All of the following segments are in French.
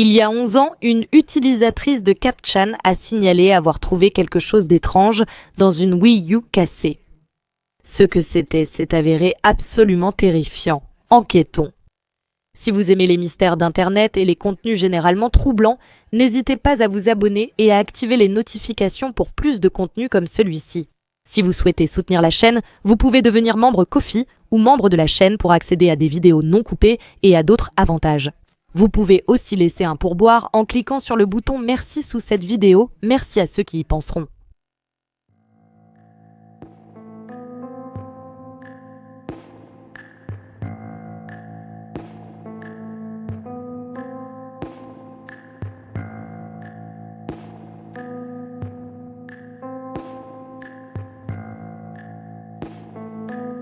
Il y a 11 ans, une utilisatrice de 4chan a signalé avoir trouvé quelque chose d'étrange dans une Wii U cassée. Ce que c'était s'est avéré absolument terrifiant. Enquêtons. Si vous aimez les mystères d'Internet et les contenus généralement troublants, n'hésitez pas à vous abonner et à activer les notifications pour plus de contenus comme celui-ci. Si vous souhaitez soutenir la chaîne, vous pouvez devenir membre Ko-fi ou membre de la chaîne pour accéder à des vidéos non coupées et à d'autres avantages. Vous pouvez aussi laisser un pourboire en cliquant sur le bouton « Merci » sous cette vidéo. Merci à ceux qui y penseront.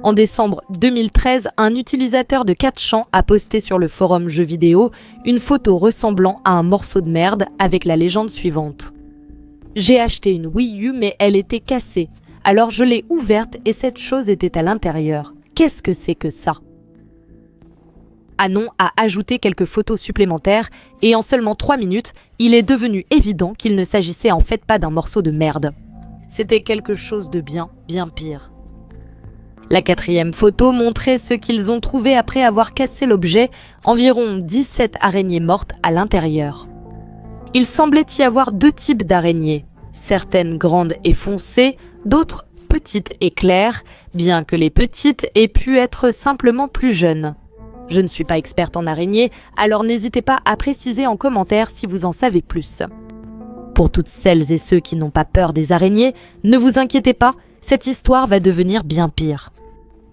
En décembre 2013, un utilisateur de 4chan a posté sur le forum jeux vidéo une photo ressemblant à un morceau de merde avec la légende suivante. « J'ai acheté une Wii U mais elle était cassée, alors je l'ai ouverte et cette chose était à l'intérieur. Qu'est-ce que c'est que ça ?» Anon a ajouté quelques photos supplémentaires et en seulement 3 minutes, il est devenu évident qu'il ne s'agissait en fait pas d'un morceau de merde. C'était quelque chose de bien pire. La 4e photo montrait ce qu'ils ont trouvé après avoir cassé l'objet, environ 17 araignées mortes à l'intérieur. Il semblait y avoir 2 types d'araignées, certaines grandes et foncées, d'autres petites et claires, bien que les petites aient pu être simplement plus jeunes. Je ne suis pas experte en araignées, alors n'hésitez pas à préciser en commentaire si vous en savez plus. Pour toutes celles et ceux qui n'ont pas peur des araignées, ne vous inquiétez pas, cette histoire va devenir bien pire.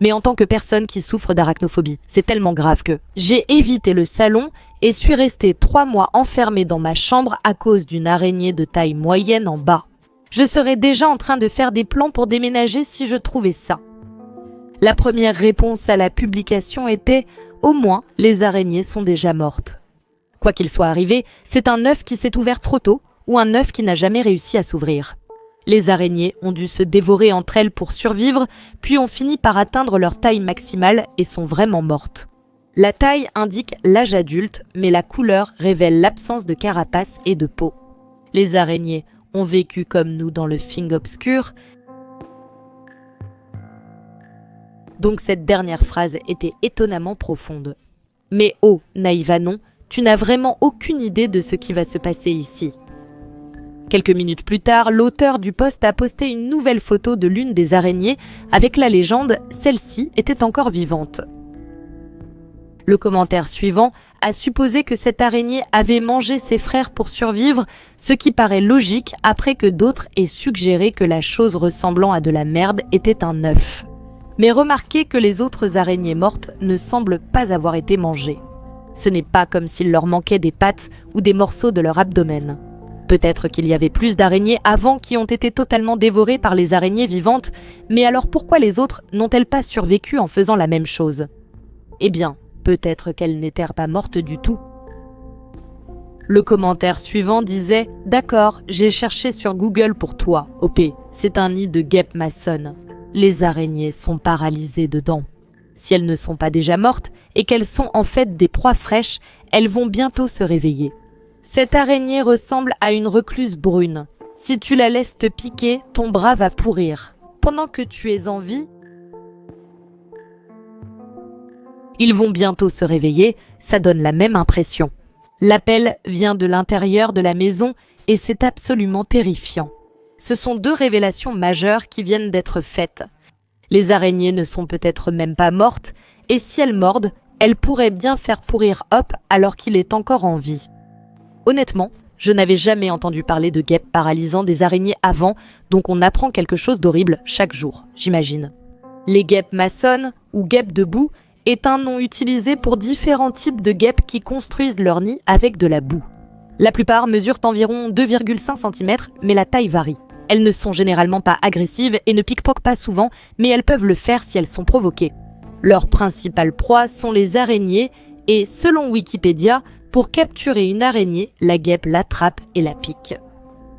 Mais en tant que personne qui souffre d'arachnophobie, c'est tellement grave que j'ai évité le salon et suis restée 3 mois enfermée dans ma chambre à cause d'une araignée de taille moyenne en bas. Je serais déjà en train de faire des plans pour déménager si je trouvais ça. La première réponse à la publication était « Au moins, les araignées sont déjà mortes ». Quoi qu'il soit arrivé, c'est un œuf qui s'est ouvert trop tôt ou un œuf qui n'a jamais réussi à s'ouvrir. Les araignées ont dû se dévorer entre elles pour survivre, puis ont fini par atteindre leur taille maximale et sont vraiment mortes. La taille indique l'âge adulte, mais la couleur révèle l'absence de carapace et de peau. Les araignées ont vécu comme nous dans le Fing obscur. Donc cette dernière phrase était étonnamment profonde. Mais oh, naïve Anon, tu n'as vraiment aucune idée de ce qui va se passer ici. Quelques minutes plus tard, l'auteur du post a posté une nouvelle photo de l'une des araignées avec la légende « Celle-ci était encore vivante ». Le commentaire suivant a supposé que cette araignée avait mangé ses frères pour survivre, ce qui paraît logique après que d'autres aient suggéré que la chose ressemblant à de la merde était un œuf. Mais remarquez que les autres araignées mortes ne semblent pas avoir été mangées. Ce n'est pas comme s'il leur manquait des pattes ou des morceaux de leur abdomen. Peut-être qu'il y avait plus d'araignées avant qui ont été totalement dévorées par les araignées vivantes, mais alors pourquoi les autres n'ont-elles pas survécu en faisant la même chose? Eh bien, peut-être qu'elles n'étaient pas mortes du tout. Le commentaire suivant disait « D'accord, j'ai cherché sur Google pour toi, OP. C'est un nid de guêpes maçonnes. Les araignées sont paralysées dedans. Si elles ne sont pas déjà mortes et qu'elles sont en fait des proies fraîches, elles vont bientôt se réveiller. Cette araignée ressemble à une recluse brune. Si tu la laisses te piquer, ton bras va pourrir. Pendant que tu es en vie, ils vont bientôt se réveiller, ça donne la même impression. L'appel vient de l'intérieur de la maison et c'est absolument terrifiant. Ce sont 2 révélations majeures qui viennent d'être faites. Les araignées ne sont peut-être même pas mortes et si elles mordent, elles pourraient bien faire pourrir Hop alors qu'il est encore en vie. Honnêtement, je n'avais jamais entendu parler de guêpes paralysant des araignées avant, donc on apprend quelque chose d'horrible chaque jour, j'imagine. Les guêpes maçonnes, ou guêpes de boue, est un nom utilisé pour différents types de guêpes qui construisent leur nid avec de la boue. La plupart mesurent environ 2,5 cm, mais la taille varie. Elles ne sont généralement pas agressives et ne pickpockent pas souvent, mais elles peuvent le faire si elles sont provoquées. Leurs principales proies sont les araignées et, selon Wikipédia, pour capturer une araignée, la guêpe l'attrape et la pique.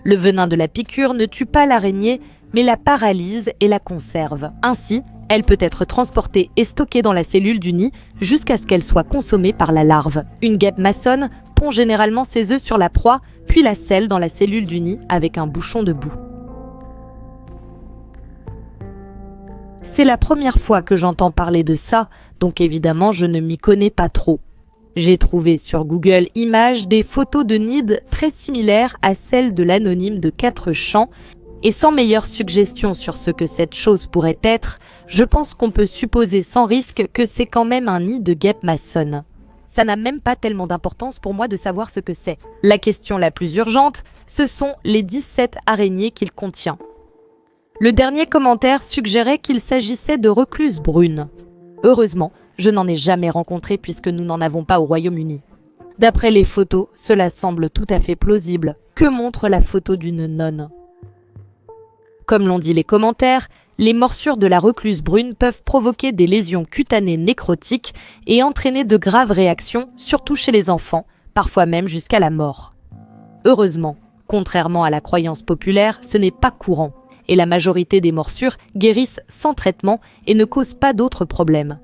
Le venin de la piqûre ne tue pas l'araignée, mais la paralyse et la conserve. Ainsi, elle peut être transportée et stockée dans la cellule du nid jusqu'à ce qu'elle soit consommée par la larve. Une guêpe maçonne pond généralement ses œufs sur la proie, puis la scelle dans la cellule du nid avec un bouchon de boue. C'est la première fois que j'entends parler de ça, donc évidemment je ne m'y connais pas trop. J'ai trouvé sur Google Images des photos de nids très similaires à celles de l'anonyme de 4 champs, et sans meilleure suggestion sur ce que cette chose pourrait être, je pense qu'on peut supposer sans risque que c'est quand même un nid de guêpe maçonne. Ça n'a même pas tellement d'importance pour moi de savoir ce que c'est. La question la plus urgente, ce sont les 17 araignées qu'il contient. Le dernier commentaire suggérait qu'il s'agissait de recluses brunes. Heureusement, je n'en ai jamais rencontré puisque nous n'en avons pas au Royaume-Uni. D'après les photos, cela semble tout à fait plausible. Que montre la photo d'une nonne ? Comme l'ont dit les commentaires, les morsures de la recluse brune peuvent provoquer des lésions cutanées nécrotiques et entraîner de graves réactions, surtout chez les enfants, parfois même jusqu'à la mort. Heureusement, contrairement à la croyance populaire, ce n'est pas courant, et la majorité des morsures guérissent sans traitement et ne causent pas d'autres problèmes.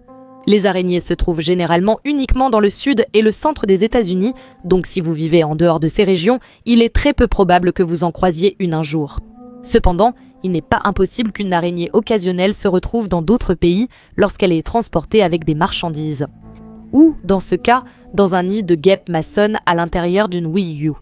Les araignées se trouvent généralement uniquement dans le sud et le centre des États-Unis, donc si vous vivez en dehors de ces régions, il est très peu probable que vous en croisiez une un jour. Cependant, il n'est pas impossible qu'une araignée occasionnelle se retrouve dans d'autres pays lorsqu'elle est transportée avec des marchandises. Ou, dans ce cas, dans un nid de guêpe maçonne à l'intérieur d'une Wii U.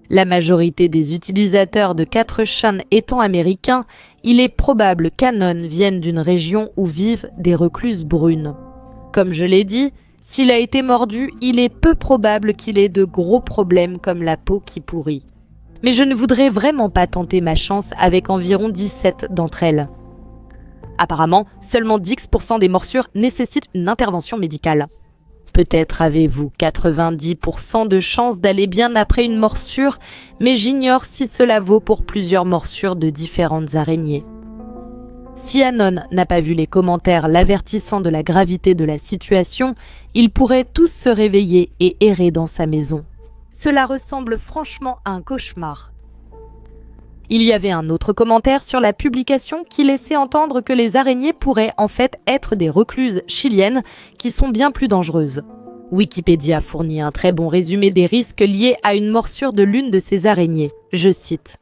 La majorité des utilisateurs de 4chan étant américains, il est probable qu'Anon vienne d'une région où vivent des recluses brunes. Comme je l'ai dit, s'il a été mordu, il est peu probable qu'il ait de gros problèmes comme la peau qui pourrit. Mais je ne voudrais vraiment pas tenter ma chance avec environ 17 d'entre elles. Apparemment, seulement 10% des morsures nécessitent une intervention médicale. Peut-être avez-vous 90% de chances d'aller bien après une morsure, mais j'ignore si cela vaut pour plusieurs morsures de différentes araignées. Si Anon n'a pas vu les commentaires l'avertissant de la gravité de la situation, ils pourraient tous se réveiller et errer dans sa maison. Cela ressemble franchement à un cauchemar. Il y avait un autre commentaire sur la publication qui laissait entendre que les araignées pourraient en fait être des recluses chiliennes qui sont bien plus dangereuses. Wikipédia fournit un très bon résumé des risques liés à une morsure de l'une de ces araignées. Je cite.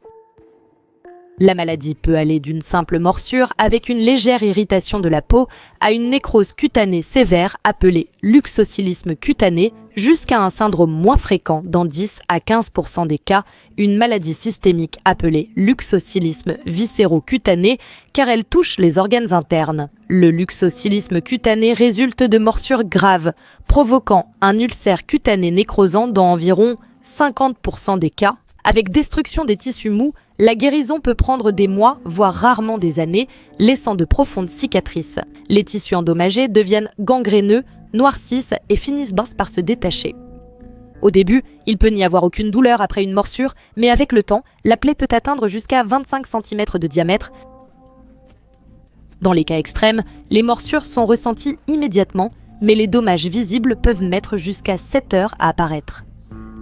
La maladie peut aller d'une simple morsure avec une légère irritation de la peau à une nécrose cutanée sévère appelée luxocylisme cutané jusqu'à un syndrome moins fréquent dans 10 à 15% des cas, une maladie systémique appelée luxocylisme viscéro-cutané car elle touche les organes internes. Le luxocylisme cutané résulte de morsures graves, provoquant un ulcère cutané nécrosant dans environ 50% des cas. Avec destruction des tissus mous, la guérison peut prendre des mois, voire rarement des années, laissant de profondes cicatrices. Les tissus endommagés deviennent gangréneux, noircissent et finissent par se détacher. Au début, il peut n'y avoir aucune douleur après une morsure, mais avec le temps, la plaie peut atteindre jusqu'à 25 cm de diamètre. Dans les cas extrêmes, les morsures sont ressenties immédiatement, mais les dommages visibles peuvent mettre jusqu'à 7 heures à apparaître.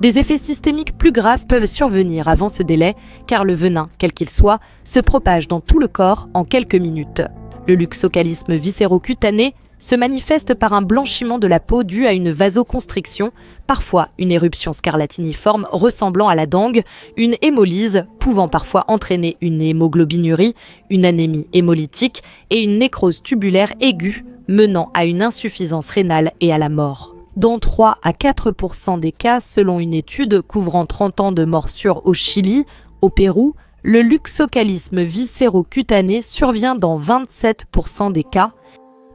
Des effets systémiques plus graves peuvent survenir avant ce délai, car le venin, quel qu'il soit, se propage dans tout le corps en quelques minutes. Le luxocalisme viscéro-cutané se manifeste par un blanchiment de la peau dû à une vasoconstriction, parfois une éruption scarlatiniforme ressemblant à la dengue, une hémolyse pouvant parfois entraîner une hémoglobinurie, une anémie hémolytique et une nécrose tubulaire aiguë menant à une insuffisance rénale et à la mort. Dans 3 à 4% des cas, selon une étude couvrant 30 ans de morsures au Chili, au Pérou, le luxocalisme viscéro-cutané survient dans 27% des cas.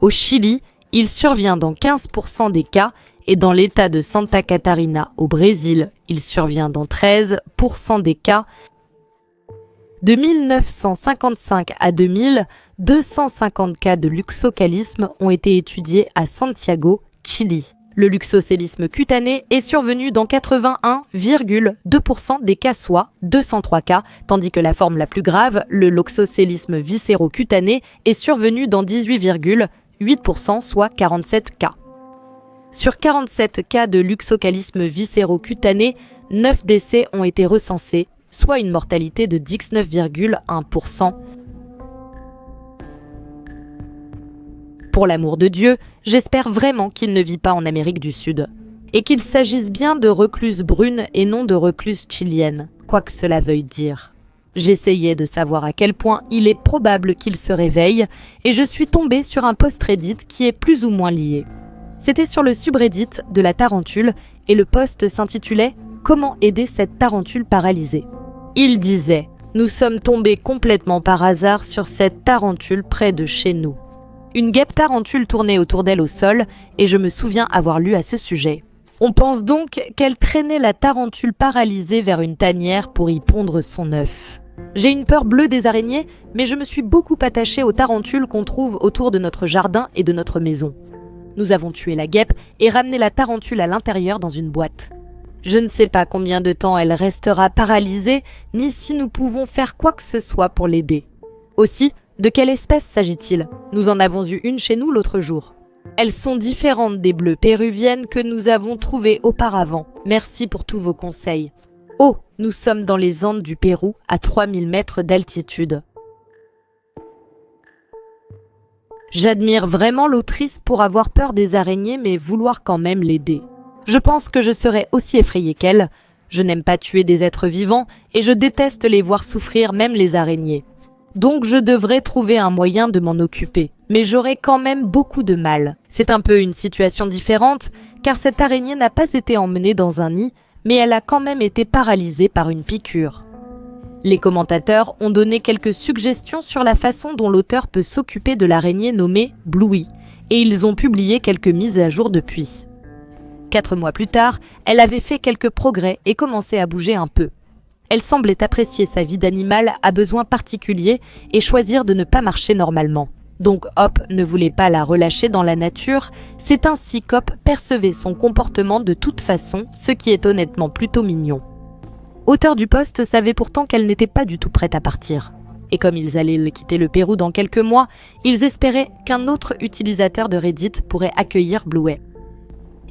Au Chili, il survient dans 15% des cas et dans l'état de Santa Catarina au Brésil, il survient dans 13% des cas. De 1955 à 2000, 250 cas de luxocalisme ont été étudiés à Santiago, Chili. Le luxocalisme cutané est survenu dans 81,2% des cas, soit 203 cas, tandis que la forme la plus grave, le luxocalisme viscéro-cutané, est survenu dans 18,8%, soit 47 cas. Sur 47 cas de luxocalisme viscéro-cutané, 9 décès ont été recensés, soit une mortalité de 19,1%. Pour l'amour de Dieu, j'espère vraiment qu'il ne vit pas en Amérique du Sud. et qu'il s'agisse bien de recluses brunes et non de recluses chiliennes, quoi que cela veuille dire. J'essayais de savoir à quel point il est probable qu'il se réveille, et je suis tombée sur un post Reddit qui est plus ou moins lié. C'était sur le subreddit de la tarentule, et le post s'intitulait « Comment aider cette tarentule paralysée ?» Il disait « Nous sommes tombés complètement par hasard sur cette tarentule près de chez nous. » Une guêpe tarentule tournait autour d'elle au sol, et je me souviens avoir lu à ce sujet. On pense donc qu'elle traînait la tarentule paralysée vers une tanière pour y pondre son œuf. J'ai une peur bleue des araignées, mais je me suis beaucoup attachée aux tarentules qu'on trouve autour de notre jardin et de notre maison. Nous avons tué la guêpe et ramené la tarentule à l'intérieur dans une boîte. Je ne sais pas combien de temps elle restera paralysée, ni si nous pouvons faire quoi que ce soit pour l'aider. Aussi, de quelle espèce s'agit-il ? Nous en avons eu une chez nous l'autre jour. Elles sont différentes des bleues péruviennes que nous avons trouvées auparavant. Merci pour tous vos conseils. Oh, nous sommes dans les Andes du Pérou, à 3000 mètres d'altitude. J'admire vraiment l'autrice pour avoir peur des araignées mais vouloir quand même l'aider. Je pense que je serais aussi effrayée qu'elle. Je n'aime pas tuer des êtres vivants et je déteste les voir souffrir, même les araignées. Donc je devrais trouver un moyen de m'en occuper. Mais j'aurais quand même beaucoup de mal. C'est un peu une situation différente, car cette araignée n'a pas été emmenée dans un nid, mais elle a quand même été paralysée par une piqûre. Les commentateurs ont donné quelques suggestions sur la façon dont l'auteur peut s'occuper de l'araignée nommée Bluey, et ils ont publié quelques mises à jour depuis. 4 mois plus tard, elle avait fait quelques progrès et commençait à bouger un peu. Elle semblait apprécier sa vie d'animal à besoins particuliers et choisir de ne pas marcher normalement. Donc Hop ne voulait pas la relâcher dans la nature, c'est ainsi qu'Hop percevait son comportement de toute façon, ce qui est honnêtement plutôt mignon. Auteur du post savait pourtant qu'elle n'était pas du tout prête à partir. Et comme ils allaient quitter le Pérou dans quelques mois, ils espéraient qu'un autre utilisateur de Reddit pourrait accueillir Bluey.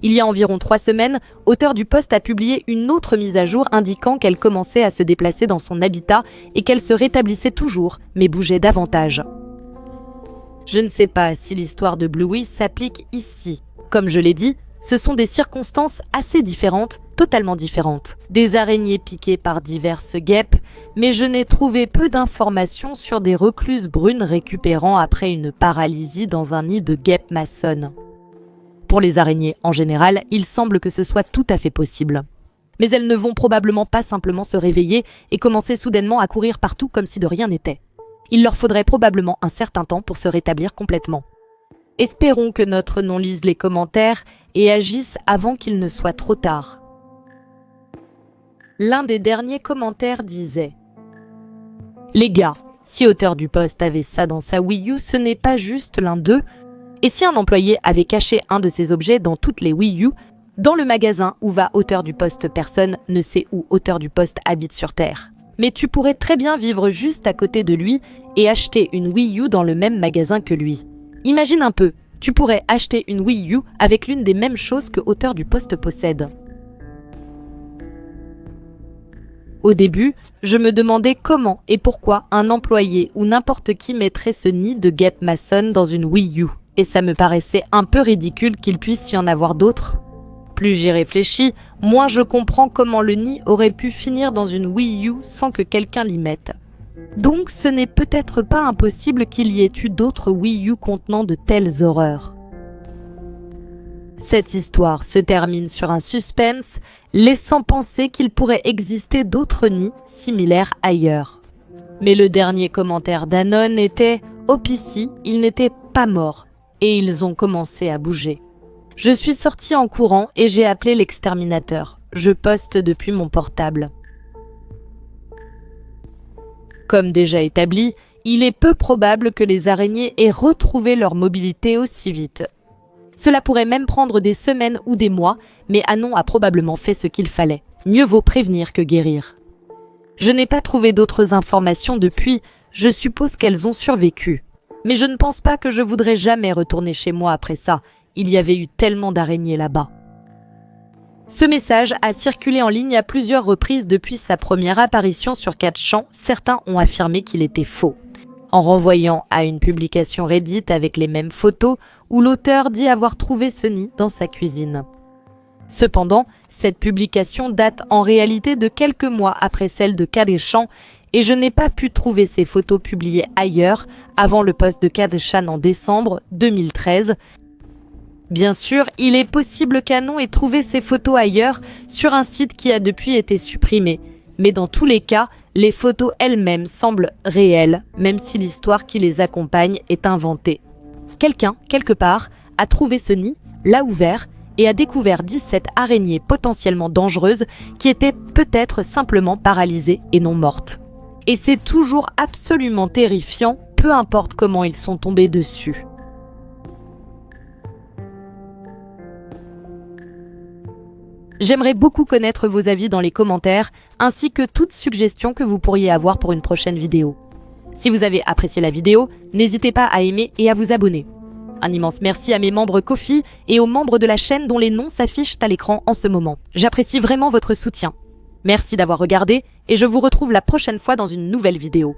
Il y a environ 3 semaines, auteur du post a publié une autre mise à jour indiquant qu'elle commençait à se déplacer dans son habitat et qu'elle se rétablissait toujours, mais bougeait davantage. Je ne sais pas si l'histoire de Bluey s'applique ici. Comme je l'ai dit, ce sont des circonstances assez différentes, totalement différentes. Des araignées piquées par diverses guêpes, mais je n'ai trouvé peu d'informations sur des recluses brunes récupérant après une paralysie dans un nid de guêpes maçonnes. Pour les araignées en général, il semble que ce soit tout à fait possible. Mais elles ne vont probablement pas simplement se réveiller et commencer soudainement à courir partout comme si de rien n'était. Il leur faudrait probablement un certain temps pour se rétablir complètement. Espérons que notre nom lise les commentaires et agisse avant qu'il ne soit trop tard. L'un des derniers commentaires disait « Les gars, si auteur du post avait ça dans sa Wii U, ce n'est pas juste l'un d'eux. Et si un employé avait caché un de ces objets dans toutes les Wii U, dans le magasin où va auteur du post, personne ne sait où auteur du post habite sur Terre. Mais tu pourrais très bien vivre juste à côté de lui et acheter une Wii U dans le même magasin que lui. Imagine un peu, tu pourrais acheter une Wii U avec l'une des mêmes choses que auteur du post possède. Au début, je me demandais comment et pourquoi un employé ou n'importe qui mettrait ce nid de guêpe maçonne dans une Wii U. Et ça me paraissait un peu ridicule qu'il puisse y en avoir d'autres. Plus j'y réfléchis, moins je comprends comment le nid aurait pu finir dans une Wii U sans que quelqu'un l'y mette. Donc ce n'est peut-être pas impossible qu'il y ait eu d'autres Wii U contenant de telles horreurs. Cette histoire se termine sur un suspense, laissant penser qu'il pourrait exister d'autres nids similaires ailleurs. Mais le dernier commentaire d'Anon était « Hop ici, il n'était pas mort » et ils ont commencé à bouger. Je suis sortie en courant et j'ai appelé l'exterminateur. Je poste depuis mon portable. Comme déjà établi, il est peu probable que les araignées aient retrouvé leur mobilité aussi vite. Cela pourrait même prendre des semaines ou des mois, mais Anon a probablement fait ce qu'il fallait. Mieux vaut prévenir que guérir. Je n'ai pas trouvé d'autres informations depuis, je suppose qu'elles ont survécu. Mais je ne pense pas que je voudrais jamais retourner chez moi après ça. Il y avait eu tellement d'araignées là-bas. Ce message a circulé en ligne à plusieurs reprises depuis sa première apparition sur 4chan. Certains ont affirmé qu'il était faux, en renvoyant à une publication Reddit avec les mêmes photos où l'auteur dit avoir trouvé ce nid dans sa cuisine. Cependant, cette publication date en réalité de quelques mois après celle de Kardashian et je n'ai pas pu trouver ces photos publiées ailleurs avant le post de Kardashian en décembre 2013. Bien sûr, il est possible qu'Anon ait trouvé ces photos ailleurs sur un site qui a depuis été supprimé. Mais dans tous les cas, les photos elles-mêmes semblent réelles, même si l'histoire qui les accompagne est inventée. Quelqu'un, quelque part, a trouvé ce nid, l'a ouvert et a découvert 17 araignées potentiellement dangereuses qui étaient peut-être simplement paralysées et non mortes. Et c'est toujours absolument terrifiant, peu importe comment ils sont tombés dessus. J'aimerais beaucoup connaître vos avis dans les commentaires, ainsi que toute suggestion que vous pourriez avoir pour une prochaine vidéo. Si vous avez apprécié la vidéo, n'hésitez pas à aimer et à vous abonner. Un immense merci à mes membres Ko-fi et aux membres de la chaîne dont les noms s'affichent à l'écran en ce moment. J'apprécie vraiment votre soutien. Merci d'avoir regardé et je vous retrouve la prochaine fois dans une nouvelle vidéo.